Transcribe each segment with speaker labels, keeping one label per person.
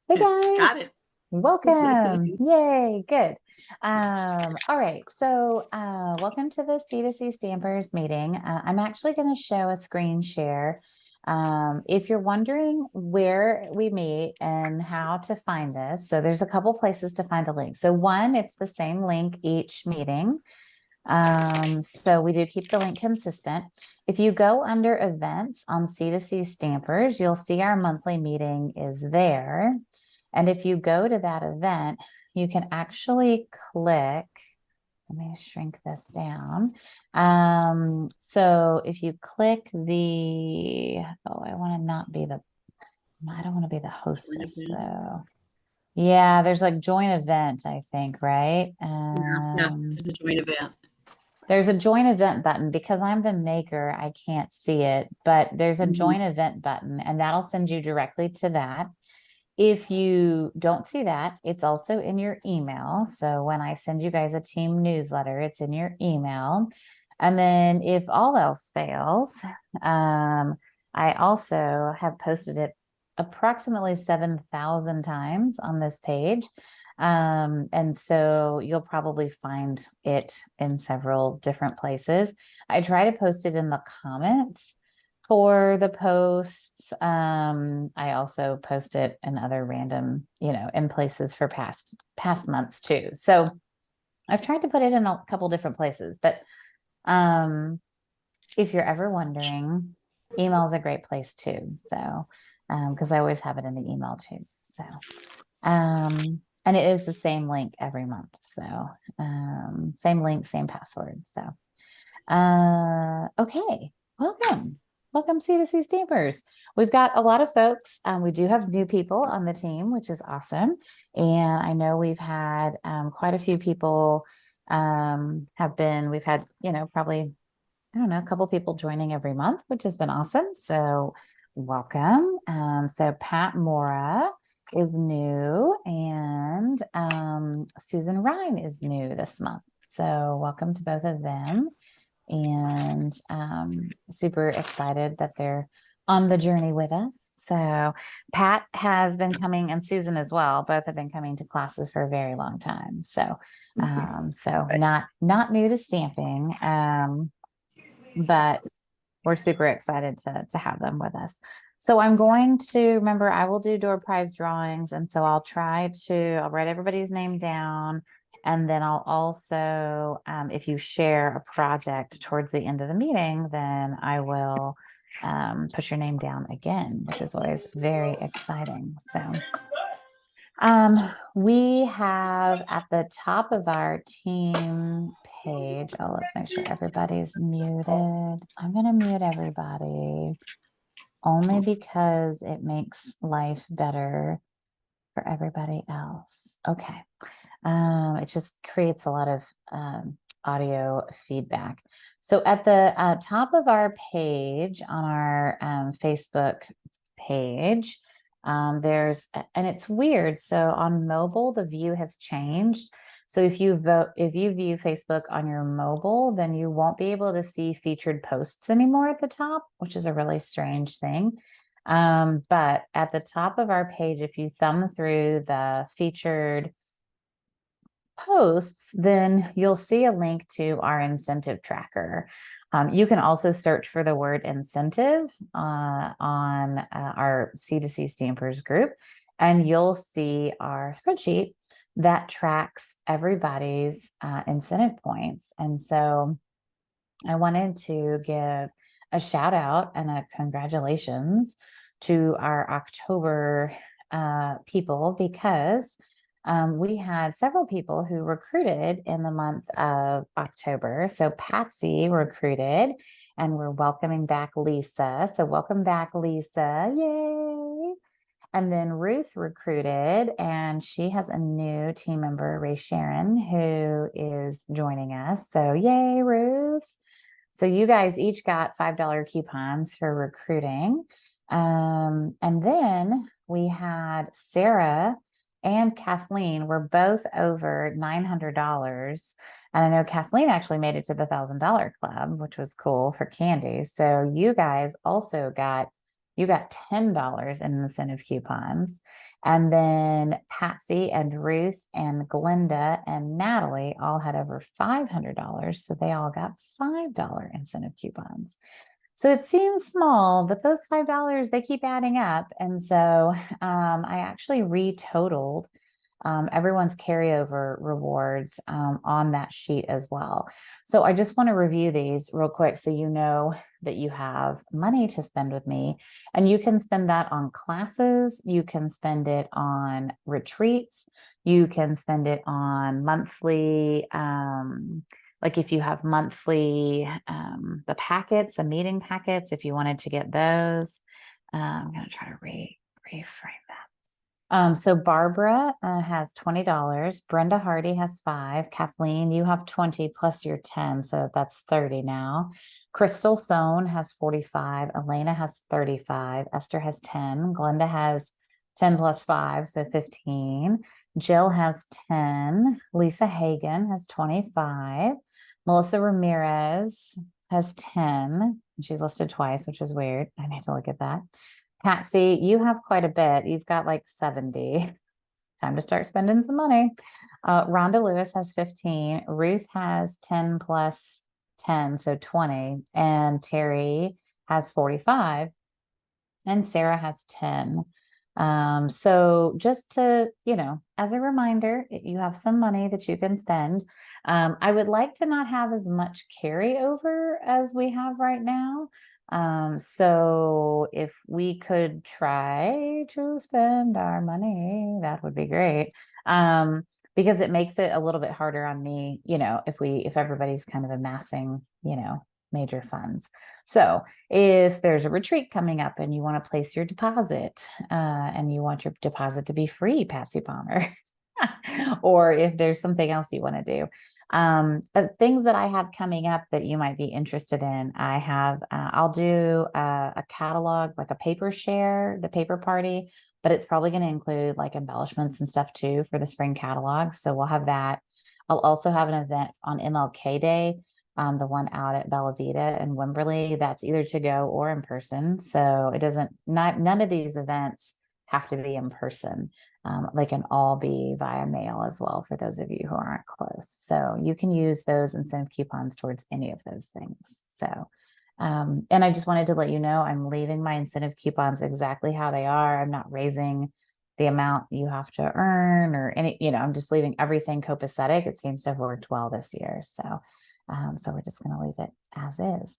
Speaker 1: Hey
Speaker 2: Got
Speaker 1: guys,
Speaker 2: it.
Speaker 1: welcome. Yay, good. All right, so welcome to the C2C Stampers meeting. I'm actually going to show a screen share. If you're wondering where we meet and how to find this, so there's a couple places to find the link. So one, it's the same link each meeting. So we do keep the link consistent. If you go under events on C2C Stampers, you'll see our monthly meeting is there. And if you go to that event, you can actually click, let me shrink this down. So if you click I want to not be I don't want to be the
Speaker 2: Join
Speaker 1: hostess
Speaker 2: event.
Speaker 1: though. Yeah, there's like join event, I think, right?
Speaker 2: Yeah, there's a join event.
Speaker 1: There's a join event button. Because I'm the maker, I can't see it, but there's a
Speaker 2: Mhm.
Speaker 1: join event button and that'll send you directly to that. If you don't see that, it's also in your email. So when I send you guys a team newsletter, it's in your email. And then if all else fails, I also have posted it approximately 7,000 times on this page. And so you'll probably find it in several different places. I try to post it in the comments for the posts. I also post it in other random, in places for past months too. So I've tried to put it in a couple different places, but um, if you're ever wondering, email is a great place too. So, because I always have it in the email too. So, and it is the same link every month. So, same link, same password. So, okay, welcome. Welcome, C2C Stampers. We've got a lot of folks. We do have new people on the team, which is awesome. And I know we've had quite a few people we've had, probably, I don't know, a couple people joining every month, which has been awesome. So welcome. So Pat Mora is new and Susan Ryan is new this month. So welcome to both of them and super excited that they're on the journey with us. So Pat has been coming and Susan as well. Both have been coming to classes for a very long time. So not new to stamping, but we're super excited to have them with us. So I'm going to remember I will do door prize drawings, and so I'll write everybody's name down. And then I'll also, if you share a project towards the end of the meeting, then I will put your name down again, which is always very exciting. So we have at the top of our team page, let's make sure everybody's muted. I'm going to mute everybody only because it makes life better for everybody else. Okay. It just creates a lot of audio feedback. So at the top of our page on our Facebook page, and it's weird. So on mobile, the view has changed. So if you view Facebook on your mobile, then you won't be able to see featured posts anymore at the top, which is a really strange thing. But at the top of our page, if you thumb through the featured posts, then you'll see a link to our incentive tracker. You can also search for the word incentive on our C2C Stampers group, and you'll see our spreadsheet that tracks everybody's incentive points. And so I wanted to give a shout out and a congratulations to our October people because we had several people who recruited in the month of October. So Patsy recruited, and we're welcoming back Lisa. So welcome back, Lisa. Yay. And then Ruth recruited, and she has a new team member, Ray Sharon, who is joining us. So yay, Ruth. So you guys each got $5 coupons for recruiting. And then we had Sarah and Kathleen were both over $900. And I know Kathleen actually made it to the $1,000 club, which was cool for candy. So you guys also got you got $10 in incentive coupons. And then Patsy and Ruth and Glenda and Natalie all had over $500. So they all got $5 incentive coupons. So it seems small, but those $5, they keep adding up. And so I actually retotaled everyone's carryover rewards on that sheet as well. So I just want to review these real quick so you know that you have money to spend with me. And you can spend that on classes, you can spend it on retreats, you can spend it on monthly like if you have monthly, the packets, the meeting packets, if you wanted to get those, I'm going to try to reframe that. So Barbara has $20. Brenda Hardy has $5. Kathleen, you have 20 plus your 10. So that's 30 now. Crystal Sohn has 45. Elena has 35. Esther has 10. Glenda has 10 plus 5, so 15. Jill has 10. Lisa Hagan has 25. Melissa Ramirez has 10. She's listed twice, which is weird. I need to look at that. Patsy, you have quite a bit. You've got like 70. Time to start spending some money. Rhonda Lewis has 15. Ruth has 10 plus 10, so 20. And Terry has 45. And Sarah has 10. So just to, as a reminder, you have some money that you can spend. I would like to not have as much carryover as we have right now. So if we could try to spend our money, that would be great. Because it makes it a little bit harder on me, if everybody's kind of amassing, major funds. So if there's a retreat coming up and you want to place your deposit, and you want your deposit to be free, Patsy Palmer, or if there's something else you want to do, things that I have coming up that you might be interested in, I'll do a catalog, like a paper share, the paper party, but it's probably going to include like embellishments and stuff too for the spring catalog. So we'll have that. I'll also have an event on MLK Day. The one out at Bella Vita and Wimberley, that's either to go or in person. So none of these events have to be in person. They can all be via mail as well for those of you who aren't close. So you can use those incentive coupons towards any of those things. So, and I just wanted to let you know, I'm leaving my incentive coupons exactly how they are. I'm not raising the amount you have to earn or any, I'm just leaving everything copacetic. It seems to have worked well this year. So we're just going to leave it as is.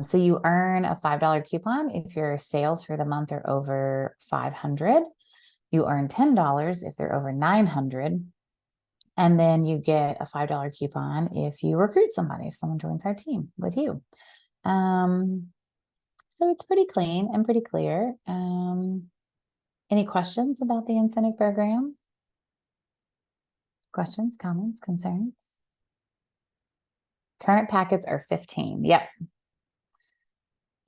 Speaker 1: So you earn a $5 coupon if your sales for the month are over 500. You earn $10 if they're over 900. And then you get a $5 coupon if you recruit somebody, if someone joins our team with you. So it's pretty clean and pretty clear. Any questions about the incentive program? Questions, comments, concerns? Current packets are 15. Yep.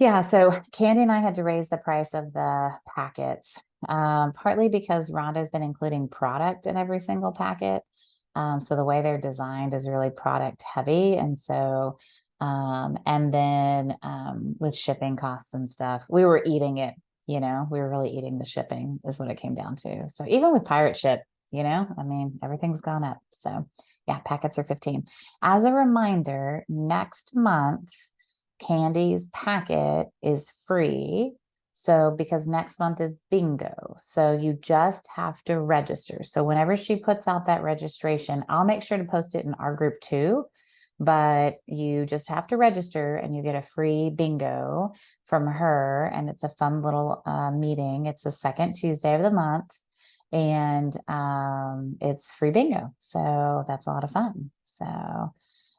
Speaker 1: Yeah, so Candy and I had to raise the price of the packets, partly because Rhonda's been including product in every single packet. So the way they're designed is really product heavy. And so, and then with shipping costs and stuff, we were eating it, we were really eating the shipping is what it came down to. So even with Pirate Ship, everything's gone up. So yeah, packets are 15. As a reminder, next month, Candy's packet is free. So because next month is bingo. So you just have to register. So whenever she puts out that registration, I'll make sure to post it in our group too. But you just have to register and you get a free bingo from her. And it's a fun little meeting. It's the second Tuesday of the month. And it's free bingo. So that's a lot of fun. So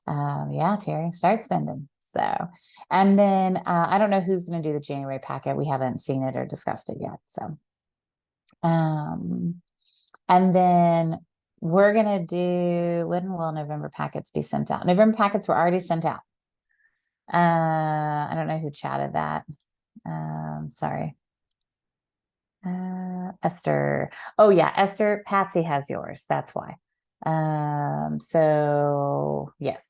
Speaker 1: yeah, Terry, start spending. So, and then I don't know who's going to do the January packet. We haven't seen it or discussed it yet. So, and then we're going to do, when will November packets be sent out? November packets were already sent out. I don't know who chatted that. Sorry. Esther. Oh yeah, Esther, Patsy has yours. That's why. So yes.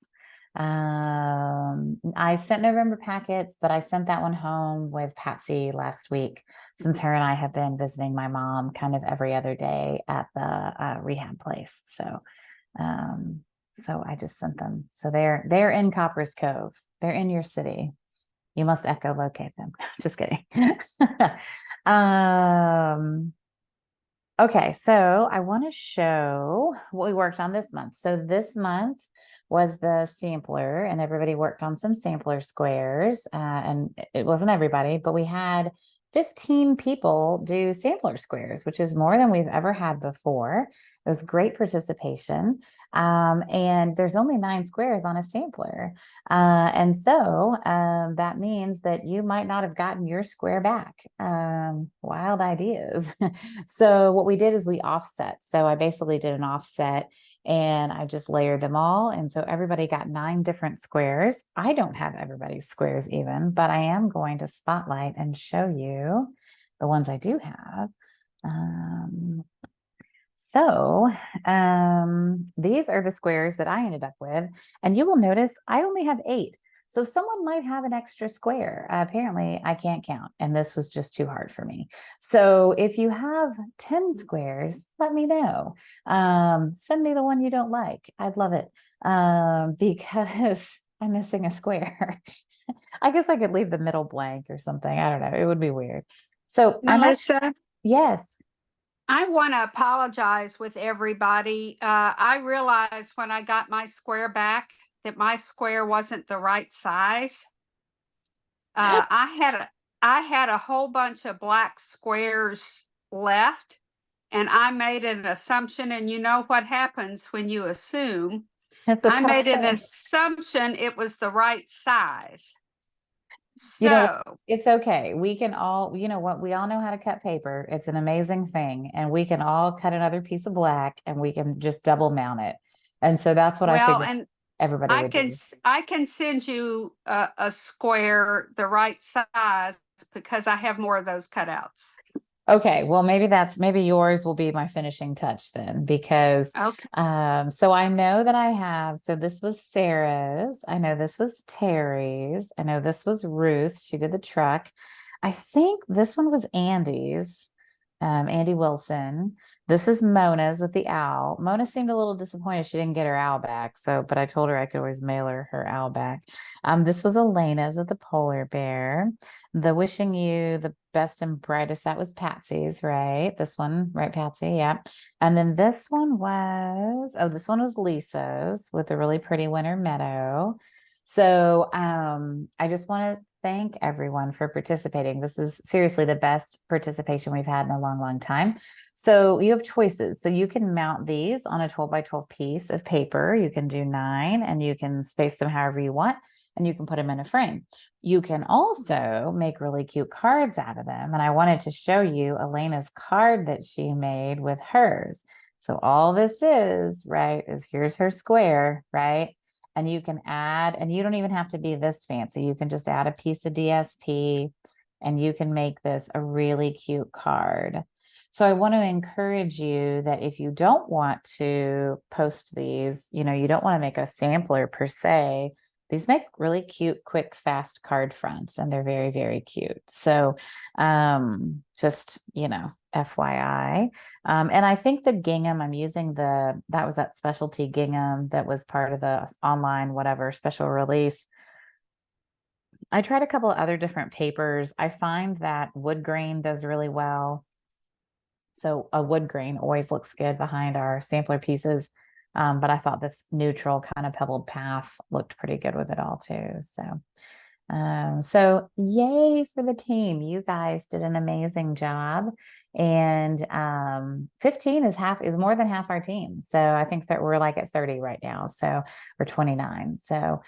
Speaker 1: I sent November packets, but I sent that one home with Patsy last week, since her and I have been visiting my mom kind of every other day at the rehab place. So I just sent them. So they're in Copper's Cove. They're in your city. You must echolocate them. Just kidding. Okay, so I want to show what we worked on this month. So this month was the sampler, and everybody worked on some sampler squares. And it wasn't everybody, but we had 15 people do sampler squares, which is more than we've ever had before. It was great participation. And there's only 9 squares on a sampler. And so that means that you might not have gotten your square back. Wild ideas. So what we did is we offset. So I basically did an offset and I just layered them all. And so everybody got 9 different squares. I don't have everybody's squares even, but I am going to spotlight and show you the ones I do have. These are the squares that I ended up with, and you will notice I only have 8. So someone might have an extra square. Apparently I can't count, and this was just too hard for me. So if you have 10 squares, let me know. Send me the one you don't like. I'd love it, because I'm missing a square. I guess I could leave the middle blank or something. I don't know. It would be weird. So
Speaker 3: Melissa,
Speaker 1: yes.
Speaker 3: I want to apologize with everybody. I realized when I got my square back that my square wasn't the right size. I had a whole bunch of black squares left, and I made an assumption. And you know what happens when you assume? I made an assumption it was the right size.
Speaker 1: You know, it's okay. We can all, you know what, we all know how to cut paper. It's an amazing thing. And we can all cut another piece of black and we can just double mount it. And so that's what I figured everybody would do.
Speaker 3: I can send you a square the right size because I have more of those cutouts.
Speaker 1: Okay, well, maybe yours will be my finishing touch then, because so I know that I have, so this was Sarah's, I know this was Terry's, I know this was Ruth, she did the truck. I think this one was Andy's, Andy Wilson. This is Mona's with the owl. Mona seemed a little disappointed she didn't get her owl back, but I told her I could always mail her owl back. This was Elena's with the polar bear. The wishing you the best and brightest, that was Patsy's, right? This one, right, Patsy? Yeah. And then this one was Lisa's with the really pretty winter meadow. So I just want to thank everyone for participating. This is seriously the best participation we've had in a long, long time. So you have choices. So you can mount these on a 12 by 12 piece of paper. You can do 9 and you can space them however you want, and you can put them in a frame. You can also make really cute cards out of them. And I wanted to show you Elena's card that she made with hers. So all this is, right, is here's her square, right? And you can add, and you don't even have to be this fancy. You can just add a piece of DSP and you can make this a really cute card. So I want to encourage you that if you don't want to post these, you don't want to make a sampler per se, these make really cute, quick, fast card fronts, and they're very, very cute. So just, FYI. And I think the gingham, I'm using that was that specialty gingham that was part of the online, whatever, special release. I tried a couple of other different papers. I find that wood grain does really well. So a wood grain always looks good behind our sampler pieces. But I thought this neutral kind of pebbled path looked pretty good with it all too. So yay for the team. You guys did an amazing job. And 15 is more than half our team. So I think that we're like at 30 right now. So we're 29. So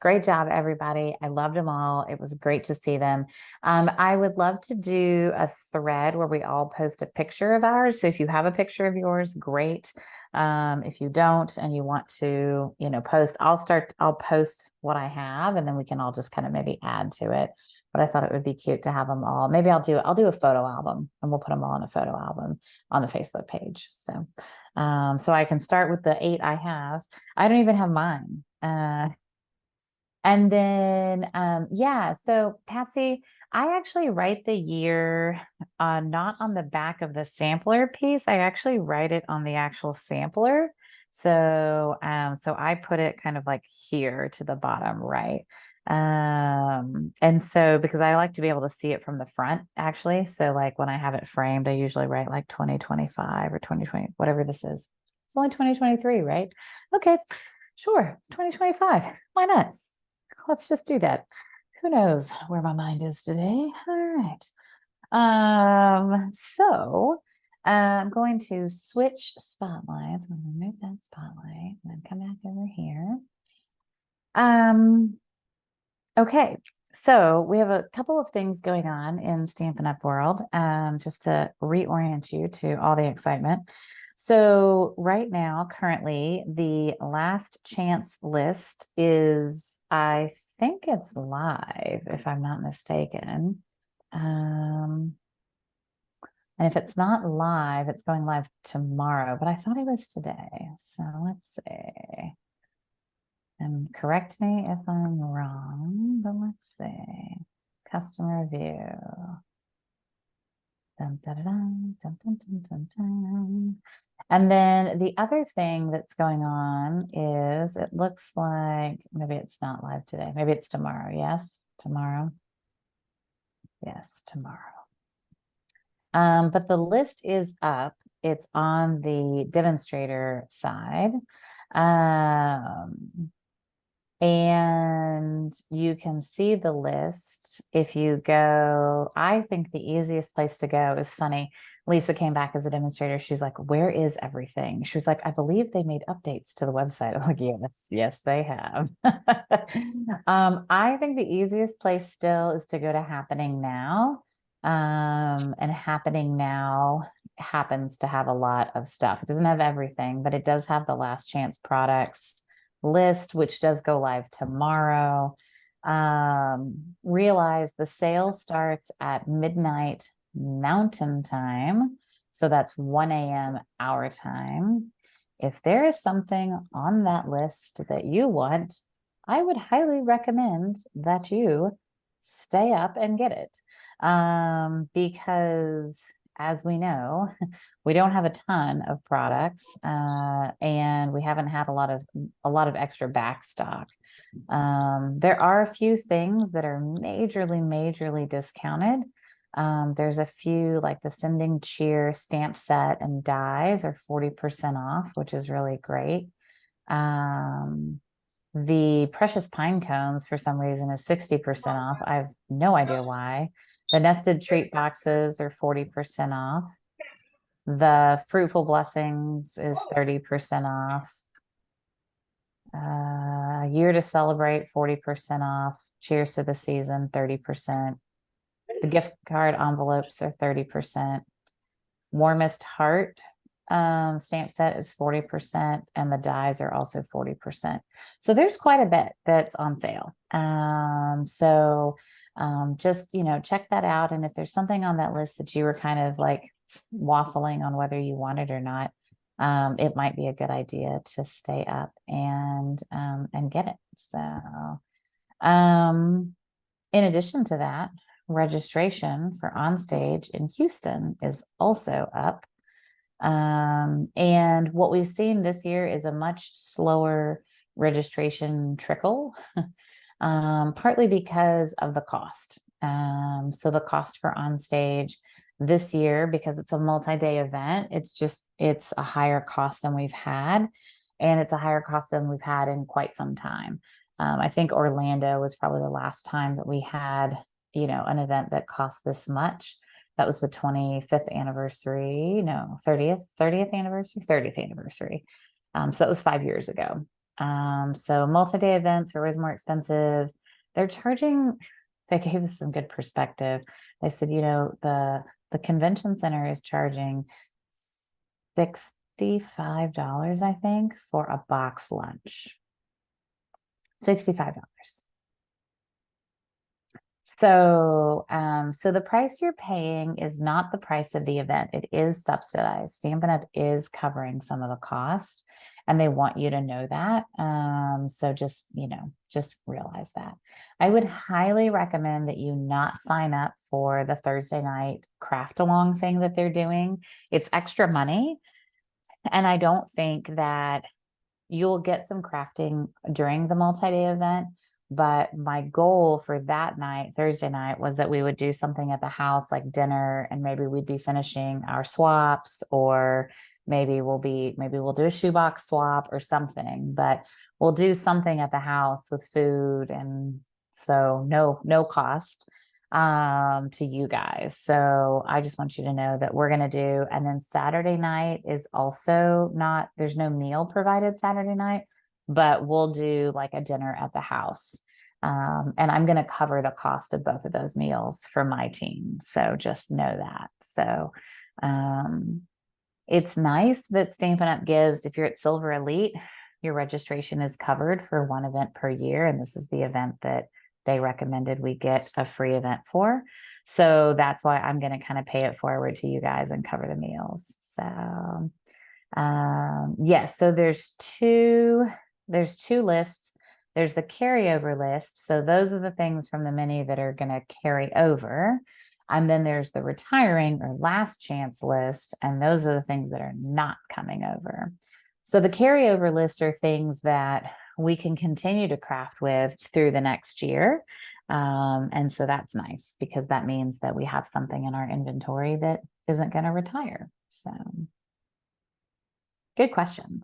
Speaker 1: great job, everybody. I loved them all. It was great to see them. I would love to do a thread where we all post a picture of ours. So if you have a picture of yours, great. If you don't and you want to, post, I'll post what I have, and then we can all just kind of maybe add to it. But I thought it would be cute to have them all. Maybe I'll do a photo album, and we'll put them all in a photo album on the Facebook page. So I can start with the 8 I have. I don't even have mine. And then, yeah, so Patsy, I actually write the year not on the back of the sampler piece. I actually write it on the actual sampler. So, so I put it kind of like here to the bottom right. And so because I like to be able to see it from the front, actually. So like when I have it framed, I usually write like 2025 or 2020, whatever this is. It's only 2023, right? Okay, sure, 2025. Why not? Let's just do that. Who knows where my mind is today? All right. So I'm going to switch spotlights. I'm going to remove that spotlight and then come back over here. Okay. So we have a couple of things going on in Stampin' Up! World, just to reorient you to all the excitement. So right now, currently, the last chance list is, I think it's live, if I'm not mistaken. And if it's not live, it's going live tomorrow, but I thought it was today. So let's see. And correct me if I'm wrong, but let's see. Customer view. Dun, dun, dun, dun, dun, dun, dun, dun. And then the other thing that's going on is it looks like maybe it's not live today. Maybe it's tomorrow. Yes, tomorrow. Yes, tomorrow. But the list is up. It's on the demonstrator side. And you can see the list if you go. I think the easiest place to go is funny. Lisa came back as a demonstrator. She's like, where is everything? She was like, I believe they made updates to the website. I'm like, yes, they have. I think the easiest place still is to go to Happening Now. And Happening Now happens to have a lot of stuff. It doesn't have everything, but it does have the last chance products list, which does go live tomorrow. Realize the sale starts at midnight Mountain Time. So that's 1 a.m. our time. If there is something on that list that you want, I would highly recommend that you stay up and get it. Because as we know, we don't have a ton of products, and we haven't had a lot of extra back stock. There are a few things that are majorly discounted. There's a few like the Sending Cheer stamp set and dies are 40% off, which is really great. The Precious Pine Cones for some reason is 60% off. I have no idea why. The Nested Treat boxes are 40% off. The Fruitful Blessings is 30% off. Year to Celebrate, 40% off. Cheers to the Season, 30%. The gift card envelopes are 30%. Warmest Heart stamp set is 40%, and the dies are also 40%. So there's quite a bit that's on sale. Just, check that out. And if there's something on that list that you were kind of like waffling on whether you want it or not, it might be a good idea to stay up and get it. So, in addition to that, registration for Onstage in Houston is also up. And what we've seen this year is a much slower registration trickle, partly because of the cost. So the cost for Onstage this year, because it's a multi-day event, it's a higher cost than we've had, and it's a higher cost than we've had in quite some time. I think Orlando was probably the last time that we had, an event that cost this much. That was the 25th anniversary, no, 30th anniversary. So that was 5 years ago. So multi-day events are always more expensive. They gave us some good perspective. They said, the convention center is charging $65, I think, for a box lunch. $65. So, so the price you're paying is not the price of the event. It is subsidized. Stampin' Up! Is covering some of the cost, and they want you to know that. So just, just realize that. I would highly recommend that you not sign up for the Thursday night craft along thing that they're doing. It's extra money. And I don't think that you'll get some crafting during the multi-day event. But my goal for that night, Thursday night, was that we would do something at the house, like dinner, and maybe we'd be finishing our swaps, or maybe we'll do a shoebox swap or something, but we'll do something at the house with food. And so no cost to you guys. So I just want you to know that we're going to do, and then Saturday night is also not, there's no meal provided Saturday night, but we'll do like a dinner at the house. And I'm going to cover the cost of both of those meals for my team. So just know that. So, it's nice that Stampin' Up! Gives, if you're at Silver Elite, your registration is covered for one event per year. And this is the event that they recommended we get a free event for. So that's why I'm going to kind of pay it forward to you guys and cover the meals. So, yes, so there's two lists. There's the carryover list. So those are the things from the mini that are going to carry over. And then there's the retiring or last chance list. And those are the things that are not coming over. So the carryover list are things that we can continue to craft with through the next year. And so that's nice, because that means that we have something in our inventory that isn't going to retire. So good questions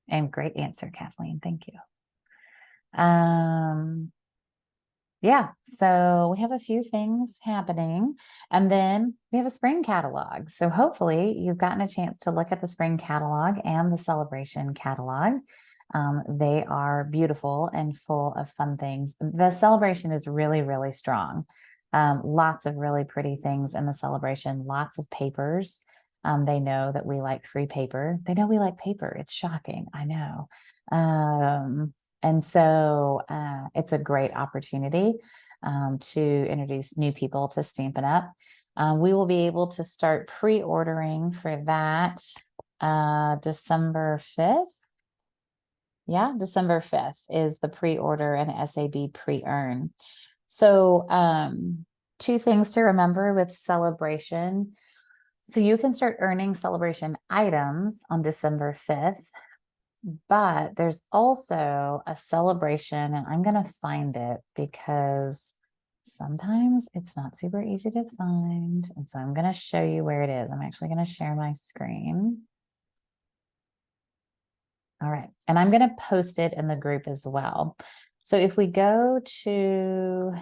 Speaker 1: and great answer, Kathleen. Thank you. Yeah, so we have a few things happening, and then we have a spring catalog. So hopefully you've gotten a chance to look at the spring catalog and the celebration catalog. They are beautiful and full of fun things. The celebration is really, really strong. Lots of really pretty things in the celebration, lots of papers. They know that we like free paper. They know we like paper. It's shocking. I know. And so it's a great opportunity to introduce new people to Stampin' Up! We will be able to start pre-ordering for that December 5th. Yeah, December 5th is the pre-order and SAB pre-earn. So two things to remember with celebration. So you can start earning celebration items on December 5th. But there's also a celebration, and I'm going to find it because sometimes it's not super easy to find. And so I'm going to show you where it is. I'm actually going to share my screen. All right. And I'm going to post it in the group as well. So if we go to,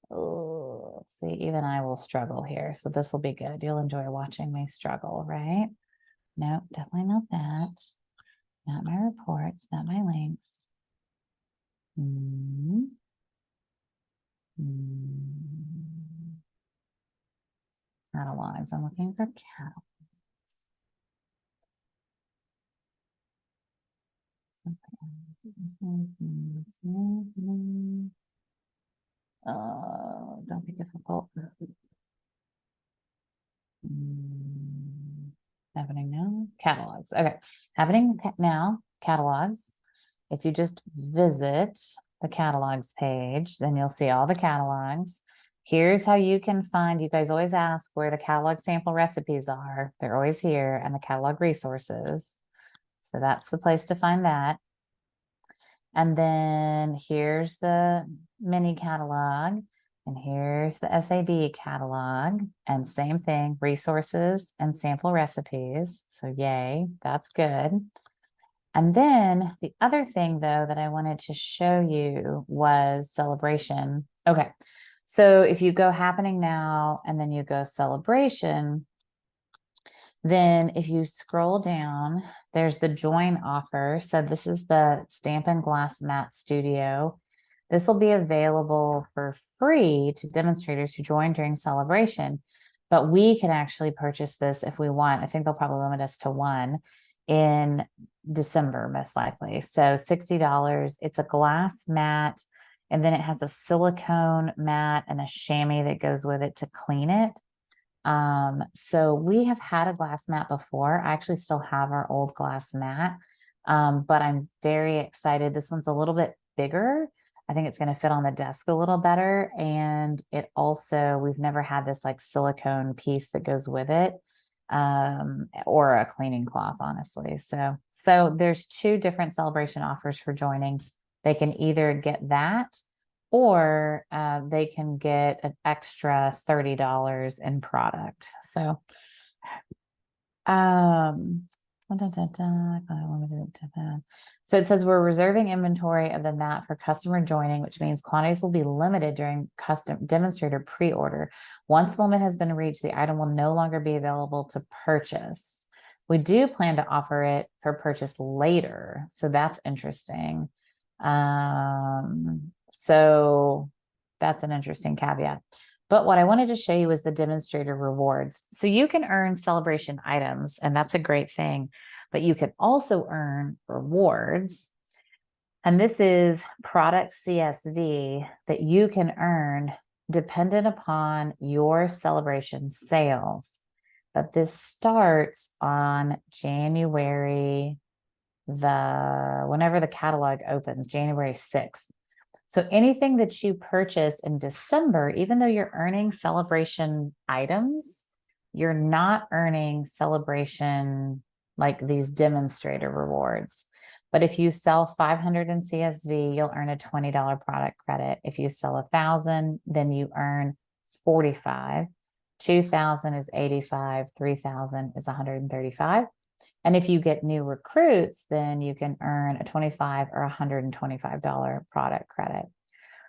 Speaker 1: oh, see, even I will struggle here. So this will be good. You'll enjoy watching me struggle, right? No, definitely not that. Not my reports, not my links. Catalogs. I'm looking for catalogs. Oh, don't be difficult. Happening now. Catalogs. Okay. Happening now. Catalogs. If you just visit the catalogs page, then you'll see all the catalogs. Here's how you can find, you guys always ask where the catalog sample recipes are. They're always here, and the catalog resources. So that's the place to find that. And then here's the mini catalog, and here's the SAB catalog, and same thing, resources and sample recipes. So yay, that's good. And then the other thing, though, that I wanted to show you was celebration. Okay, so if you go happening now and then you go celebration, then if you scroll down, there's the join offer. So this is the Stampin' Glass Mat Studio. This will be available for free to demonstrators who join during celebration, but we can actually purchase this if we want. I think they'll probably limit us to one in December, most likely. So $60. It's a glass mat. And then it has a silicone mat and a chamois that goes with it to clean it. So we have had a glass mat before. I actually still have our old glass mat. But I'm very excited. This one's a little bit bigger. I think it's going to fit on the desk a little better. And it also, we've never had this like silicone piece that goes with it, or a cleaning cloth, honestly. So there's 2 different celebration offers for joining. They can either get that, or they can get an extra $30 in product. So, so it says we're reserving inventory of the mat for customer joining, which means quantities will be limited during custom demonstrator pre-order. Once the limit has been reached, the item will no longer be available to purchase. We do plan to offer it for purchase later, so that's interesting. So that's an interesting caveat. But what I wanted to show you is the demonstrator rewards. So you can earn celebration items, and that's a great thing, but you can also earn rewards. And this is product CSV that you can earn dependent upon your celebration sales. But this starts on January, whenever the catalog opens, January 6th. So anything that you purchase in December, even though you're earning celebration items, you're not earning celebration, like these demonstrator rewards. But if you sell 500 in CSV, you'll earn a $20 product credit. If you sell 1,000, then you earn 45. 2,000 is 85. 3,000 is 135. And if you get new recruits, then you can earn a $25 or $125 product credit.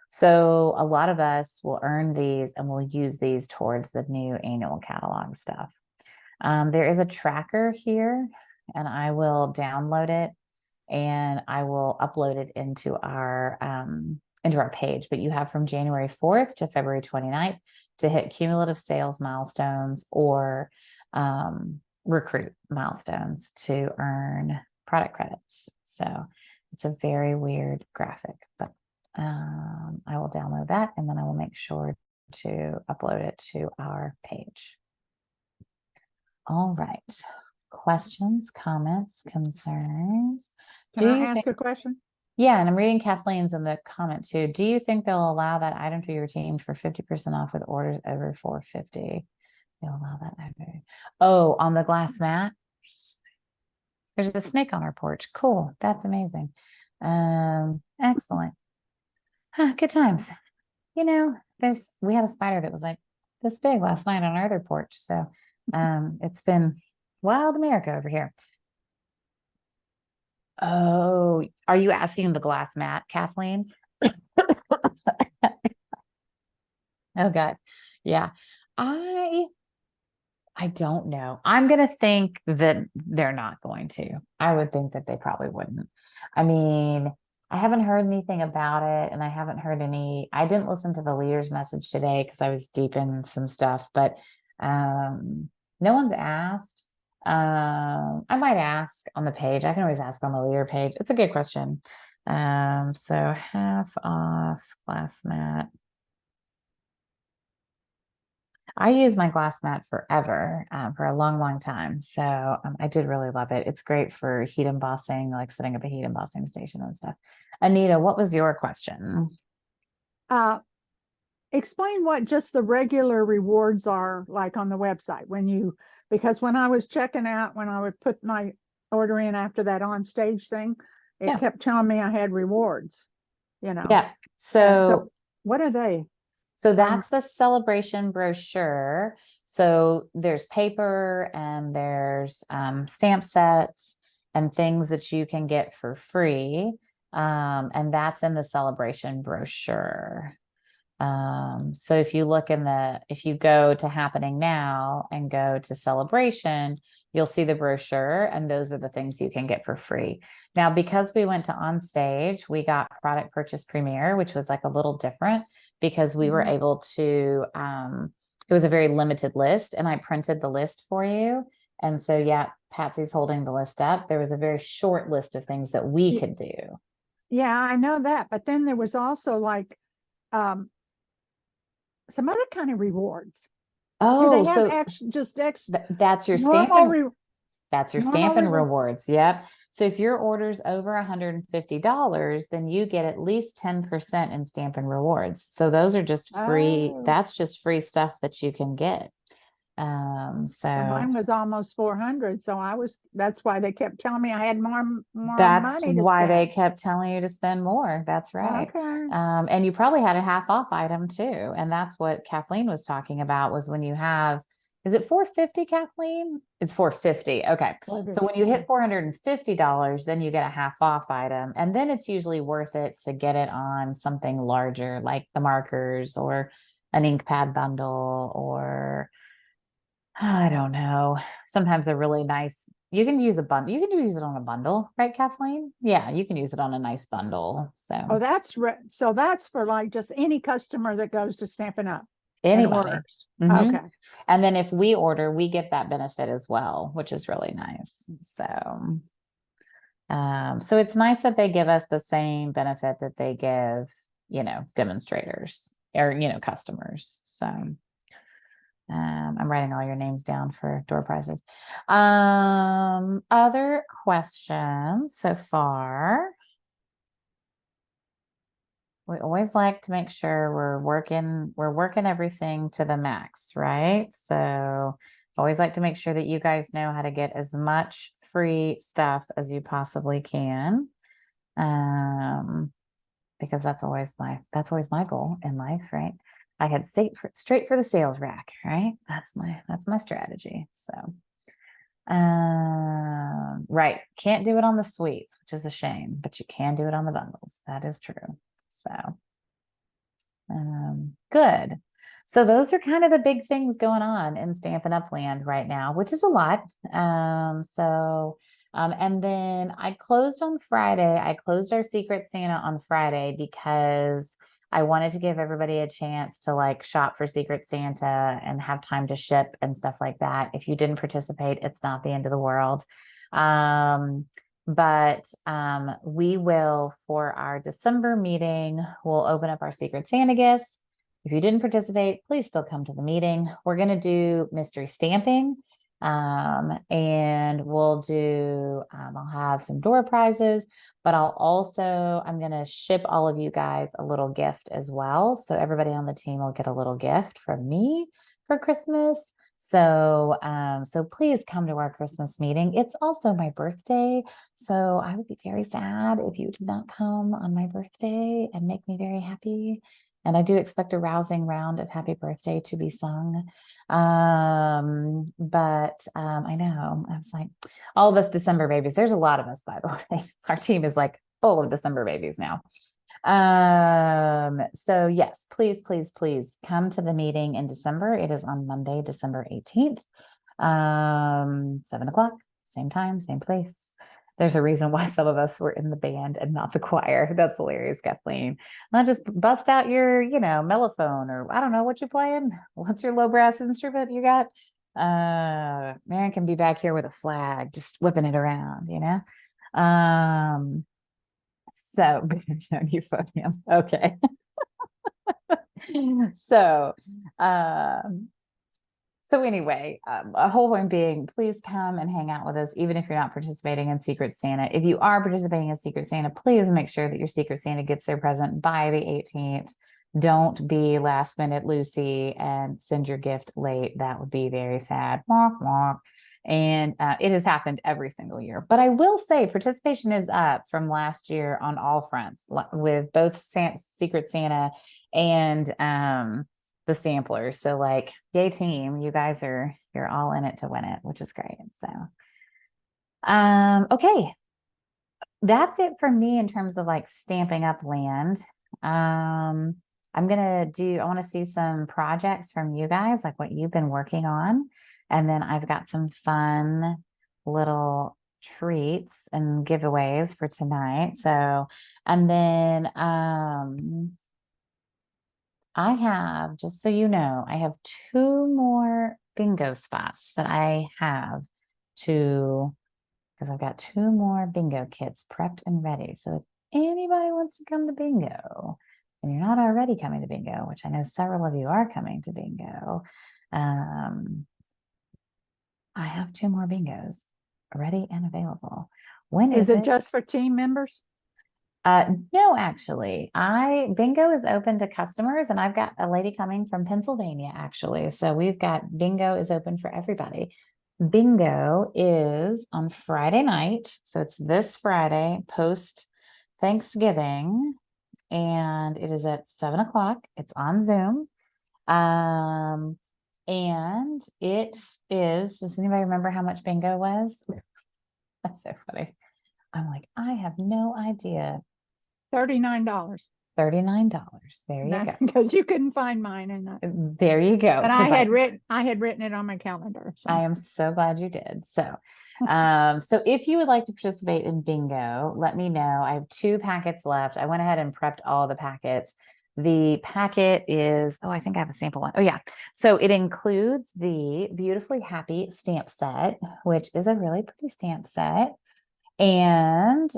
Speaker 1: So a lot of us will earn these and we'll use these towards the new annual catalog stuff. There is a tracker here, and I will download it and I will upload it into our page. But you have from January 4th to February 29th to hit cumulative sales milestones or recruit milestones to earn product credits. So it's a very weird graphic, but I will download that and then I will make sure to upload it to our page. All right. Questions, comments, concerns?
Speaker 4: Can I ask a question?
Speaker 1: Yeah, and I'm reading Kathleen's in the comment too. Do you think they'll allow that item to be redeemed for 50% off with orders over $450? They'll allow that. Oh, on the glass mat? There's a snake on our porch. Cool. That's amazing. Excellent. Good times. You know, we had a spider that was like this big last night on our other porch. So it's been wild America over here. Oh, are you asking the glass mat, Kathleen? Oh God. Yeah. I don't know. I'm going to think that they're not going to. I would think that they probably wouldn't. I mean, I haven't heard anything about it, and I haven't heard I didn't listen to the leader's message today because I was deep in some stuff, but no one's asked. I might ask on the page. I can always ask on the leader page. It's a good question. So half off glass mat. I use my glass mat forever, for a long, long time. So I did really love it. It's great for heat embossing, like setting up a heat embossing station and stuff. Anita, what was your question?
Speaker 4: Explain what just the regular rewards are like on the website because when I was checking out, when I would put my order in after that on stage thing, it kept telling me I had rewards,
Speaker 1: Yeah.
Speaker 4: So what are they?
Speaker 1: So that's the celebration brochure. So there's paper and there's stamp sets and things that you can get for free. And that's in the celebration brochure. So if you go to Happening Now and go to Celebration, you'll see the brochure, and those are the things you can get for free. Now, because we went to Onstage, we got Product Purchase Premier, which was like a little different because we were able to, it was a very limited list, and I printed the list for you. And so, yeah, Patsy's holding the list up. There was a very short list of things that we could do.
Speaker 4: yeah, I know that, but then there was also like, um, some other kind of rewards. Do
Speaker 1: Oh,
Speaker 4: they have
Speaker 1: so
Speaker 4: just X
Speaker 1: that's your
Speaker 4: normal
Speaker 1: Stampin'.
Speaker 4: re
Speaker 1: That's your
Speaker 4: normal
Speaker 1: Stampin'
Speaker 4: reward?
Speaker 1: Rewards. Yep. So if your order's over $150, then you get at least 10% in Stampin' Rewards. So those are just free.
Speaker 4: Oh,
Speaker 1: That's just free stuff that you can get.
Speaker 4: so
Speaker 1: So
Speaker 4: mine was almost 400. So that's why they kept telling me I had more
Speaker 1: that's
Speaker 4: money to
Speaker 1: why they
Speaker 4: spend.
Speaker 1: kept telling you to spend more. That's right.
Speaker 4: Okay.
Speaker 1: And you probably had a half off item too. And that's what Kathleen was talking about was when you have, is it 450, Kathleen? It's 450. Okay. So when you hit $450, then you get a half off item. And then it's usually worth it to get it on something larger like the markers or an ink pad bundle or I don't know. Sometimes a really nice, you can use a bundle. You can use it on a bundle, right, Kathleen? Yeah, you can use it on a nice bundle.
Speaker 4: Oh,
Speaker 1: So
Speaker 4: so that's for like just any customer that goes to Stampin' Up and
Speaker 1: anybody.
Speaker 4: orders.
Speaker 1: Mhm.
Speaker 4: Okay.
Speaker 1: And then if we order, we get that benefit as well, which is really nice. So it's nice that they give us the same benefit that they give, demonstrators or, customers. So I'm writing all your names down for door prizes. Other questions so far? We always like to make sure we're working everything to the max, right? So always like to make sure that you guys know how to get as much free stuff as you possibly can. Because that's always my goal in life, right? I had straight for the sales rack, right? That's my strategy. So, right. Can't do it on the suites, which is a shame, but you can do it on the bundles. That is true. So, good. So those are kind of the big things going on in Stampin' Up! Land right now, which is a lot. And then I closed on Friday. I closed our Secret Santa on Friday because I wanted to give everybody a chance to like shop for Secret Santa and have time to ship and stuff like that. If you didn't participate, it's not the end of the world. But we will, for our December meeting, we'll open up our Secret Santa gifts. If you didn't participate, please still come to the meeting. We're going to do mystery stamping. And we'll do, I'll have some door prizes, but I'm going to ship all of you guys a little gift as well. So everybody on the team will get a little gift from me for Christmas. So please come to our Christmas meeting. It's also my birthday. So I would be very sad if you did not come on my birthday and make me very happy. And I do expect a rousing round of happy birthday to be sung. I know I was like, all of us December babies. There's a lot of us, by the way. Our team is like full of December babies now. So yes, please, please, please come to the meeting in December. It is on Monday, December 18th. 7:00, same time, same place. There's a reason why some of us were in the band and not the choir. That's hilarious, Kathleen. Not just bust out your, mellophone or I don't know what you're playing. What's your low brass instrument you got? Mary can be back here with a flag, just whipping it around, So euphonium. Okay. So, anyway, a whole point being, please come and hang out with us, even if you're not participating in Secret Santa. If you are participating in Secret Santa, please make sure that your Secret Santa gets their present by the 18th. Don't be last minute Lucy and send your gift late. That would be very sad. And it has happened every single year. But I will say participation is up from last year on all fronts with both Secret Santa and the samplers. So like, yay team, you're all in it to win it, which is great. So, okay. That's it for me in terms of like Stampin' Up! Land. I want to see some projects from you guys, like what you've been working on. And then I've got some fun little treats and giveaways for tonight. So, and then, I have, just so you know, I have 2 more bingo spots that I have because I've got 2 more bingo kits prepped and ready. So anybody wants to come to bingo and you're not already coming to bingo, which I know several of you are coming to bingo, I have 2 more bingos ready and available. When
Speaker 4: Is
Speaker 1: is
Speaker 4: it just for team members?
Speaker 1: No, actually, bingo is open to customers, and I've got a lady coming from Pennsylvania, actually. So we've got bingo is open for everybody. Bingo is on Friday night. So it's this Friday post Thanksgiving, and it is at 7 o'clock. It's on Zoom. And it is, does anybody remember how much bingo was? That's so funny. I'm like, I have no idea.
Speaker 4: $39.
Speaker 1: $39. There you
Speaker 4: That's
Speaker 1: go.
Speaker 4: because you couldn't find mine and that.
Speaker 1: There you go.
Speaker 4: But
Speaker 1: 'cause
Speaker 4: I had written it on my calendar. So.
Speaker 1: I am so glad you did. So, so if you would like to participate in bingo, let me know. I have 2 packets left. I went ahead and prepped all the packets. The packet is, oh, I think I have a sample one. Oh yeah. So it includes the Beautifully Happy stamp set, which is a really pretty stamp set. And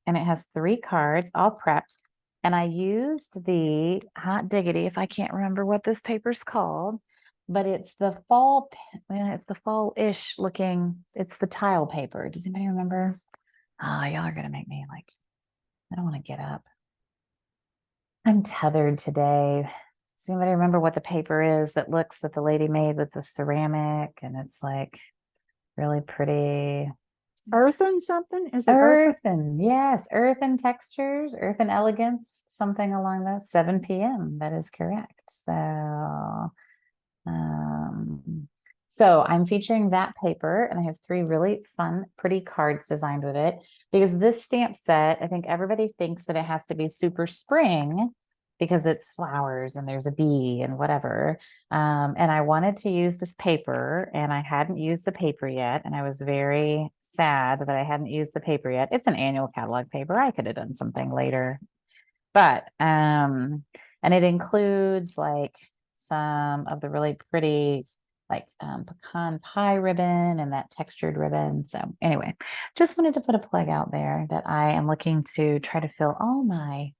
Speaker 1: it has 3 cards all prepped. And I used the hot diggity, if I can't remember what this paper's called, but it's the fall, it's the fall-ish looking, it's the tile paper. Does anybody remember? Ah, y'all are gonna make me like, I don't want to get up. I'm tethered today. Does anybody remember what the paper is that the lady made with the ceramic, and it's like really pretty?
Speaker 4: Earthen something? Is it earthen?
Speaker 1: Earthen, yes, earthen textures, earthen elegance, something along those. 7 p.m. That is correct. So I'm featuring that paper, and I have 3 really fun, pretty cards designed with it, because this stamp set, I think everybody thinks that it has to be super spring because it's flowers and there's a bee and whatever. And I wanted to use this paper, and I hadn't used the paper yet. And I was very sad that I hadn't used the paper yet. It's an annual catalog paper. I could have done something later, but, and it includes like some of the really pretty, like pecan pie ribbon and that textured ribbon. So anyway, just wanted to put a plug out there that I am looking to try to fill all my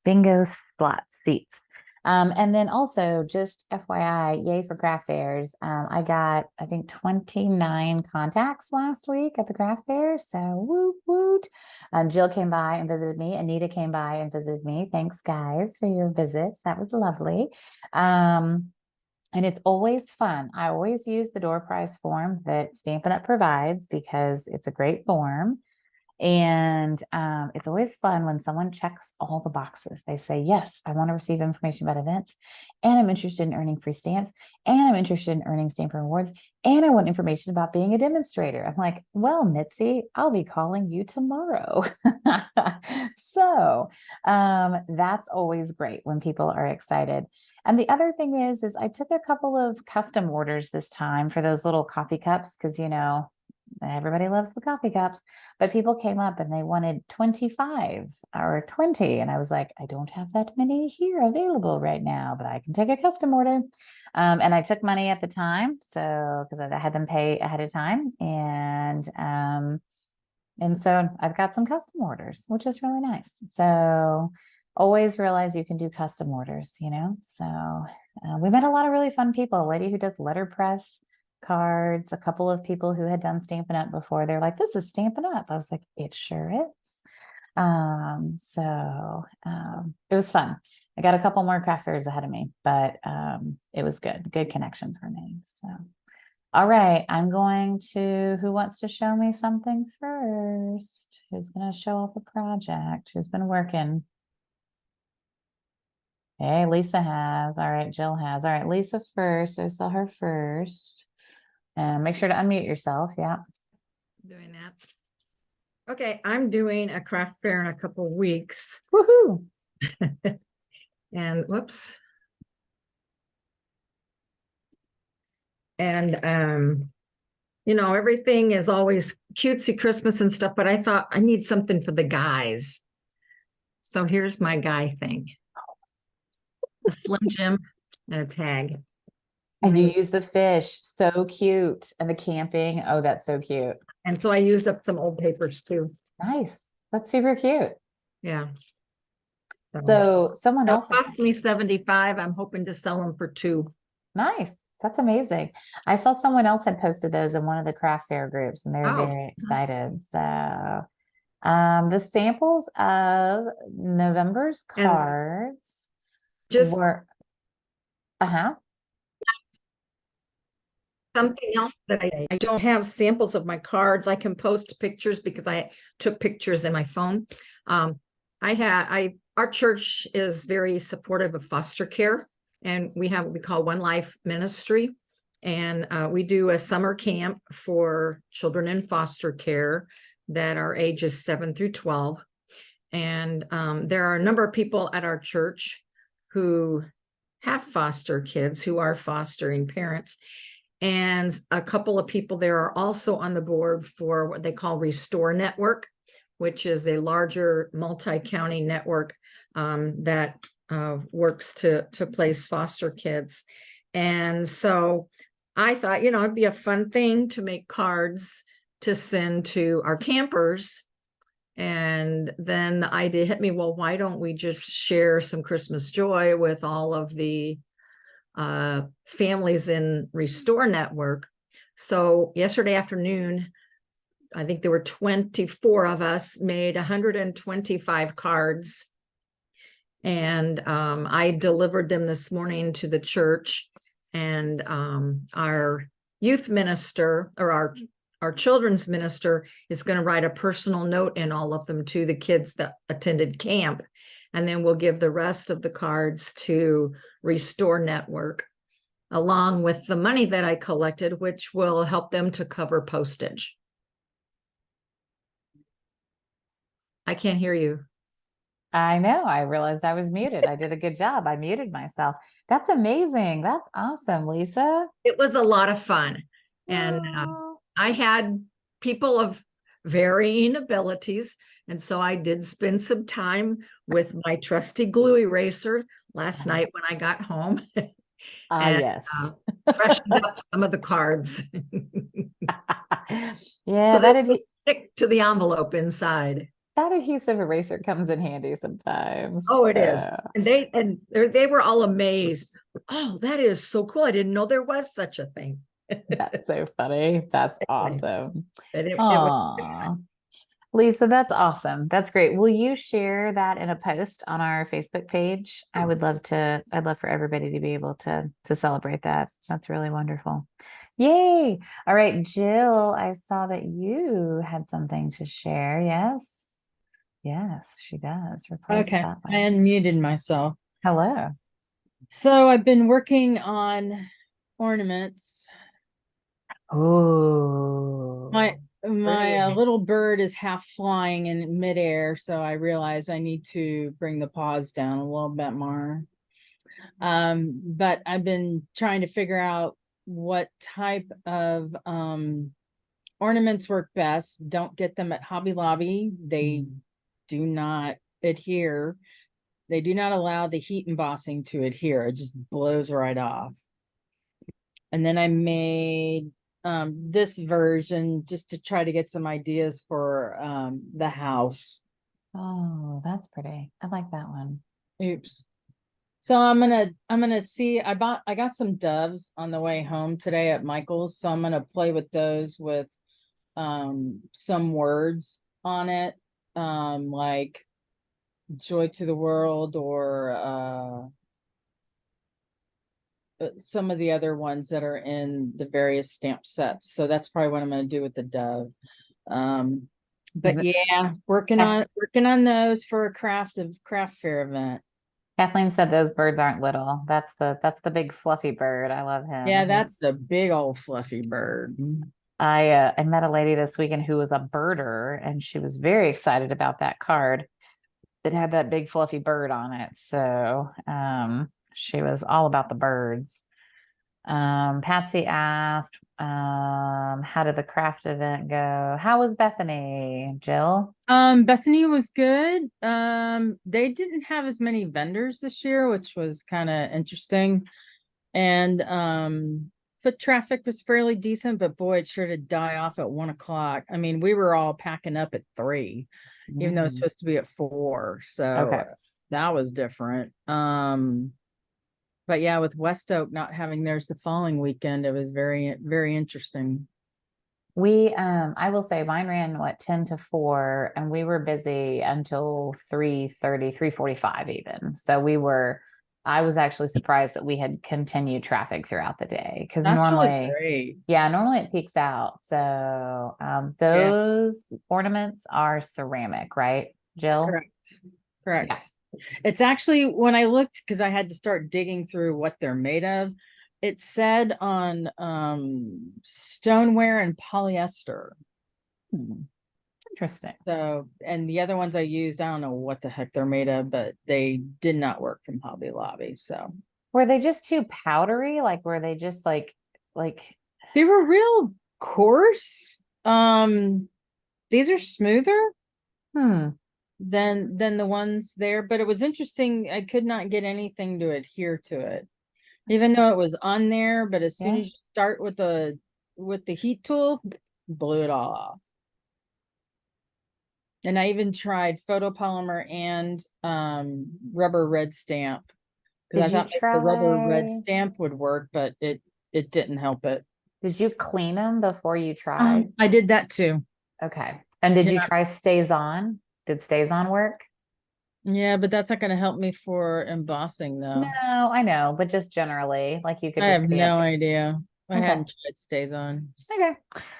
Speaker 1: bingo slot seats. And then also just FYI, yay for craft fairs. I got, I think 29 contacts last week at the craft fair. So woot woot. Jill came by and visited me. Anita came by and visited me. Thanks guys for your visits. That was lovely. And it's always fun. I always use the door prize form that Stampin' Up! Provides because it's a great form. And it's always fun when someone checks all the boxes. They say, yes, I want to receive information about events, and I'm interested in earning free stamps, and I'm interested in earning Stamper Rewards, and I want information about being a demonstrator. I'm like, well, Mitzi, I'll be calling you tomorrow. So that's always great when people are excited. And the other thing is I took a couple of custom orders this time for those little coffee cups, because, you know, everybody loves the coffee cups, but people came up and they wanted 25 or 20. And I was like, I don't have that many here available right now, but I can take a custom order. And I took money at the time. So, because I had them pay ahead of time. And so I've got some custom orders, which is really nice. So always realize you can do custom orders, you know? So we met a lot of really fun people, a lady who does letterpress cards, a couple of people who had done Stampin' Up! Before. They're like, this is Stampin' Up! I was like, it sure is. It was fun. I got a couple more craft fairs ahead of me, but it was good connections were made. So all right, I'm going to, who wants to show me something first? Who's going to show off a project? Who's been working? Hey, Lisa has. All right, Jill has. All right, Lisa first. I saw her first. And make sure to unmute yourself. Yeah.
Speaker 5: Doing that. Okay, I'm doing a craft fair in a couple of weeks.
Speaker 1: Woohoo.
Speaker 5: And whoops. And you know, everything is always cutesy Christmas and stuff, but I thought I need something for the guys. So here's my guy thing. A Slim Jim and a tag.
Speaker 1: And you use the fish. So cute. And the camping. Oh, that's so cute.
Speaker 5: And so I used up some old papers too.
Speaker 1: Nice. That's super cute.
Speaker 5: Yeah.
Speaker 1: So someone
Speaker 5: They'll
Speaker 1: else,
Speaker 5: cost me 75. I'm hoping to sell them for 2.
Speaker 1: nice. That's amazing. I saw someone else had posted those in one of the craft fair groups and they're
Speaker 5: Oh.
Speaker 1: very excited. So the samples of November's
Speaker 5: And
Speaker 1: cards
Speaker 5: just
Speaker 1: were, uh-huh.
Speaker 5: something else that I don't have samples of my cards. I can post pictures because I took pictures in my phone. Our church is very supportive of foster care, and we have what we call One Life Ministry. And we do a summer camp for children in foster care that are ages 7 through 12. And there are a number of people at our church who have foster kids, who are fostering parents. And a couple of people there are also on the board for what they call Restore Network, which is a larger multi-county network that works to place foster kids. And so I thought, it'd be a fun thing to make cards to send to our campers. And then the idea hit me, well, why don't we just share some Christmas joy with all of the families in Restore Network? So yesterday afternoon, I think there were 24 of us, made 125 cards. And I delivered them this morning to the church. And our youth minister, or our children's minister, is going to write a personal note in all of them to the kids that attended camp. And then we'll give the rest of the cards to Restore Network, along with the money that I collected, which will help them to cover postage. I can't hear you.
Speaker 1: I know. I realized I was muted. I did a good job. I muted myself. That's amazing. That's awesome, Lisa.
Speaker 5: It was a lot of fun. And
Speaker 1: Aw.
Speaker 5: I had people of varying abilities. And so I did spend some time with my trusty glue eraser last night when I got home. And,
Speaker 1: Yes.
Speaker 5: freshened up some of the cards.
Speaker 1: Yeah,
Speaker 5: So
Speaker 1: that
Speaker 5: they stick to the envelope inside.
Speaker 1: that adhesive eraser comes in handy sometimes.
Speaker 5: Oh, it is.
Speaker 1: So,
Speaker 5: And they were all amazed. Oh, that is so cool. I didn't know there was such a thing.
Speaker 1: that's so funny. That's
Speaker 5: Anyway,
Speaker 1: awesome.
Speaker 5: But it was
Speaker 1: Aw. Lisa, that's awesome. That's great. Will you share that in a post on our Facebook page? I'd love for everybody to be able to celebrate that. That's really wonderful. Yay. All right, Jill, I saw that you had something to share. Yes. Yes, she does. Replace
Speaker 6: Okay, I
Speaker 1: spotlight.
Speaker 6: unmuted myself.
Speaker 1: Hello.
Speaker 6: So I've been working on ornaments.
Speaker 1: Oh.
Speaker 6: My
Speaker 1: Pretty.
Speaker 6: little bird is half flying in midair, so I realize I need to bring the paws down a little bit more. But I've been trying to figure out what type of ornaments work best. Don't get them at Hobby Lobby. They do not adhere. They do not allow the heat embossing to adhere. It just blows right off. And then I made this version just to try to get some ideas for the house.
Speaker 1: Oh, that's pretty. I like that one.
Speaker 6: Oops. So I'm gonna see. I got some doves on the way home today at Michael's, so I'm gonna play with those with some words on it, like joy to the world, or some of the other ones that are in the various stamp sets. So that's probably what I'm going to do with the dove. But yeah, working on those for a craft fair event.
Speaker 1: Kathleen said those birds aren't little. That's the big fluffy bird. I love him.
Speaker 6: Yeah, that's a big old fluffy bird.
Speaker 1: I met a lady this weekend who was a birder, and she was very excited about that card that had that big fluffy bird on it. So she was all about the birds. Patsy asked, how did the craft event go? How was Bethany, Jill?
Speaker 6: Bethany was good. They didn't have as many vendors this year, which was kind of interesting. And foot traffic was fairly decent, but boy, it sure did die off at 1 o'clock. I mean, we were all packing up at 3, even though it's
Speaker 1: Mm,
Speaker 6: supposed to be at 4. So
Speaker 1: Okay.
Speaker 6: that was different. But yeah, with West Oak not having theirs the following weekend, it was very, very interesting.
Speaker 1: I will say mine ran what 10 to 4 and we were busy until 3:30, 3:45 even. So I was actually surprised that we had continued traffic throughout the day because
Speaker 6: That's really
Speaker 1: normally,
Speaker 6: great.
Speaker 1: yeah, normally it peaks out. So those ornaments are ceramic, right, Jill?
Speaker 6: Correct. Correct. It's actually when I looked, because I had to start digging through what they're made of, it said on stoneware and polyester.
Speaker 1: Hmm. Interesting.
Speaker 6: So, and the other ones I used, I don't know what the heck they're made of, but they did not work from Hobby Lobby. So
Speaker 1: Were they just too powdery? Like, were they just like,
Speaker 6: they were real coarse. These are smoother
Speaker 1: hmm,
Speaker 6: than the ones there, but it was interesting. I could not get anything to adhere to it, even though it was on there. But as soon
Speaker 1: Yeah.
Speaker 6: as you start with the heat tool, blew it all off. And I even tried photopolymer and rubber red stamp, because I
Speaker 1: Did you
Speaker 6: thought maybe the rubber red
Speaker 1: try?
Speaker 6: stamp would work, but it didn't help it.
Speaker 1: Did you clean them before you tried?
Speaker 6: I did that too.
Speaker 1: Okay. And did you
Speaker 6: Yeah.
Speaker 1: try Stays On? Did Stays On work?
Speaker 6: Yeah, but that's not going to help me for embossing though.
Speaker 1: No, I know, but just generally, like you could
Speaker 6: I
Speaker 1: just
Speaker 6: have
Speaker 1: stamp
Speaker 6: no
Speaker 1: it.
Speaker 6: idea. I
Speaker 1: Okay.
Speaker 6: hadn't tried Stays On.
Speaker 1: Okay.